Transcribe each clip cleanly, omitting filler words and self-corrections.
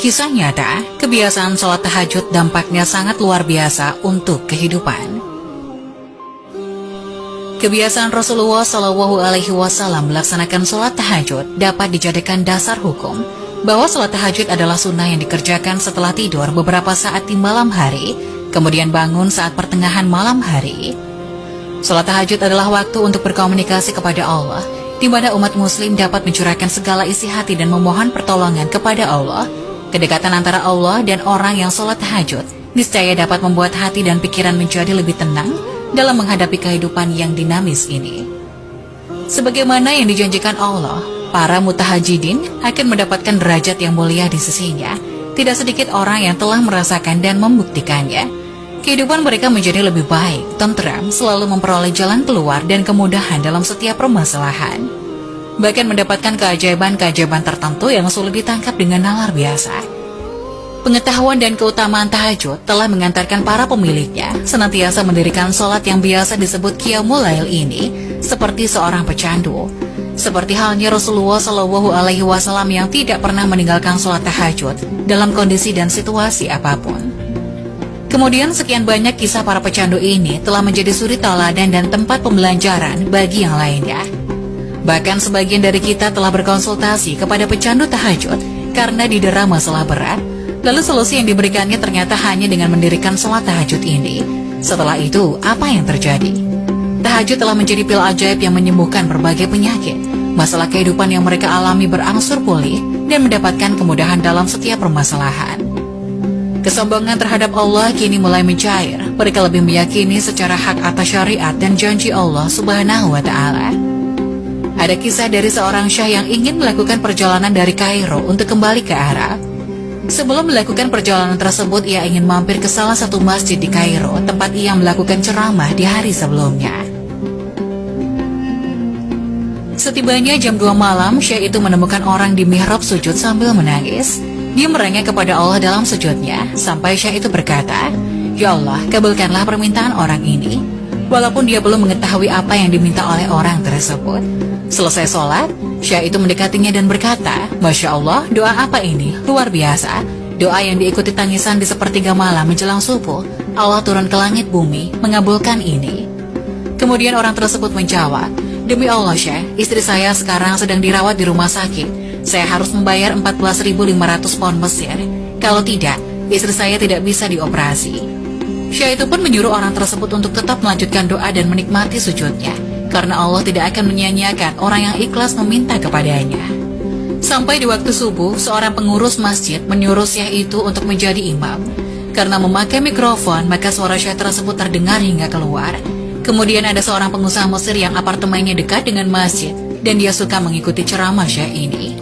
Kisah nyata, kebiasaan sholat tahajud dampaknya sangat luar biasa untuk kehidupan. Kebiasaan Rasulullah Shallallahu Alaihi Wasallam melaksanakan sholat tahajud dapat dijadikan dasar hukum bahwa sholat tahajud adalah sunnah yang dikerjakan setelah tidur beberapa saat di malam hari, kemudian bangun saat pertengahan malam hari. Sholat tahajud adalah waktu untuk berkomunikasi kepada Allah, di mana umat muslim dapat mencurahkan segala isi hati dan memohon pertolongan kepada Allah. Kedekatan antara Allah dan orang yang sholat tahajud niscaya dapat membuat hati dan pikiran menjadi lebih tenang dalam menghadapi kehidupan yang dinamis ini. Sebagaimana yang dijanjikan Allah, para mutahajidin akan mendapatkan derajat yang mulia di sisinya. Tidak sedikit orang yang telah merasakan dan membuktikannya. Kehidupan mereka menjadi lebih baik, tentram, selalu memperoleh jalan keluar dan kemudahan dalam setiap permasalahan. Bahkan mendapatkan keajaiban-keajaiban tertentu yang sulit ditangkap dengan nalar biasa. Pengetahuan dan keutamaan tahajud telah mengantarkan para pemiliknya senantiasa mendirikan sholat yang biasa disebut Qiyamul Lail ini seperti seorang pecandu. Seperti halnya Rasulullah Shallallahu Alaihi Wasallam yang tidak pernah meninggalkan sholat tahajud dalam kondisi dan situasi apapun. Kemudian sekian banyak kisah para pecandu ini telah menjadi suri teladan dan tempat pembelajaran bagi yang lainnya. Bahkan sebagian dari kita telah berkonsultasi kepada pecandu tahajud karena didera masalah berat, lalu solusi yang diberikannya ternyata hanya dengan mendirikan sholat tahajud ini. Setelah itu, apa yang terjadi? Tahajud telah menjadi pil ajaib yang menyembuhkan berbagai penyakit. Masalah kehidupan yang mereka alami berangsur pulih dan mendapatkan kemudahan dalam setiap permasalahan. Kesombongan terhadap Allah kini mulai mencair. Mereka lebih meyakini secara hak atas syariat dan janji Allah Subhanahu wa Ta'ala. Ada kisah dari seorang syah yang ingin melakukan perjalanan dari Kairo untuk kembali ke Arab. Sebelum melakukan perjalanan tersebut, ia ingin mampir ke salah satu masjid di Kairo, tempat ia melakukan ceramah di hari sebelumnya. Setibanya jam 2 malam, syah itu menemukan orang di mihrab sujud sambil menangis. Dia merengek kepada Allah dalam sujudnya, sampai syah itu berkata, "Ya Allah, kabulkanlah permintaan orang ini." Walaupun dia belum mengetahui apa yang diminta oleh orang tersebut. Selesai sholat, syah itu mendekatinya dan berkata, "Masya Allah, doa apa ini? Luar biasa. Doa yang diikuti tangisan di sepertiga malam menjelang subuh. Allah turun ke langit bumi, mengabulkan ini." Kemudian orang tersebut menjawab, "Demi Allah syah, istri saya sekarang sedang dirawat di rumah sakit. Saya harus membayar 14.500 pound Mesir. Kalau tidak, istri saya tidak bisa dioperasi." Syah itu pun menyuruh orang tersebut untuk tetap melanjutkan doa dan menikmati sujudnya, karena Allah tidak akan menyia-nyiakan orang yang ikhlas meminta kepadanya. Sampai di waktu subuh, seorang pengurus masjid menyuruh syah itu untuk menjadi imam. Karena memakai mikrofon, maka suara syah tersebut terdengar hingga keluar. Kemudian ada seorang pengusaha Mesir yang apartemennya dekat dengan masjid, dan dia suka mengikuti ceramah syah ini.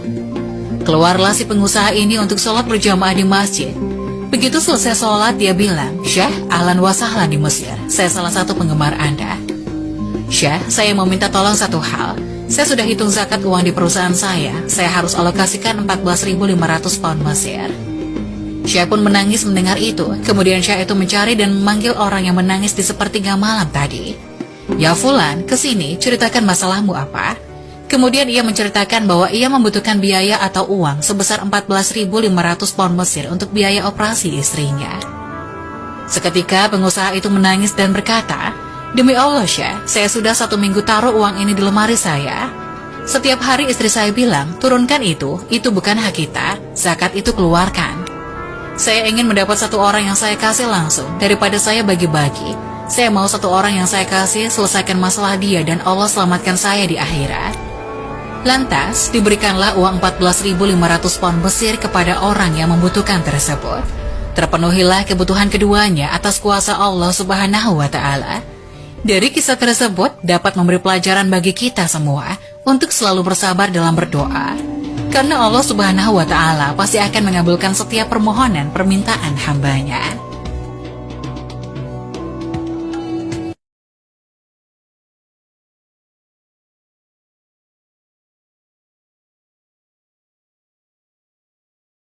Keluarlah si pengusaha ini untuk sholat berjamaah di masjid. Begitu selesai sholat, dia bilang, "Syah, ahlan wa sahlan di Mesir. Saya salah satu penggemar Anda. Syah, saya mau minta tolong satu hal. Saya sudah hitung zakat uang di perusahaan saya. Saya harus alokasikan 14.500 pound Mesir." Syah pun menangis mendengar itu. Kemudian Syah itu mencari dan memanggil orang yang menangis di sepertiga malam tadi. "Ya Fulan, kesini, ceritakan masalahmu apa?" Kemudian ia menceritakan bahwa ia membutuhkan biaya atau uang sebesar 14.500 pound Mesir untuk biaya operasi istrinya. Seketika pengusaha itu menangis dan berkata, "Demi Allah Syah, saya sudah 1 minggu taruh uang ini di lemari saya. Setiap hari istri saya bilang, turunkan itu bukan hak kita, zakat itu keluarkan. Saya ingin mendapat satu orang yang saya kasih langsung, daripada saya bagi-bagi. Saya mau satu orang yang saya kasih selesaikan masalah dia dan Allah selamatkan saya di akhirat." Lantas, diberikanlah uang 14.500 pound Mesir kepada orang yang membutuhkan tersebut. Terpenuhilah kebutuhan keduanya atas kuasa Allah Subhanahu wa Ta'ala. Dari kisah tersebut dapat memberi pelajaran bagi kita semua untuk selalu bersabar dalam berdoa. Karena Allah Subhanahu wa Ta'ala pasti akan mengabulkan setiap permohonan permintaan hambanya.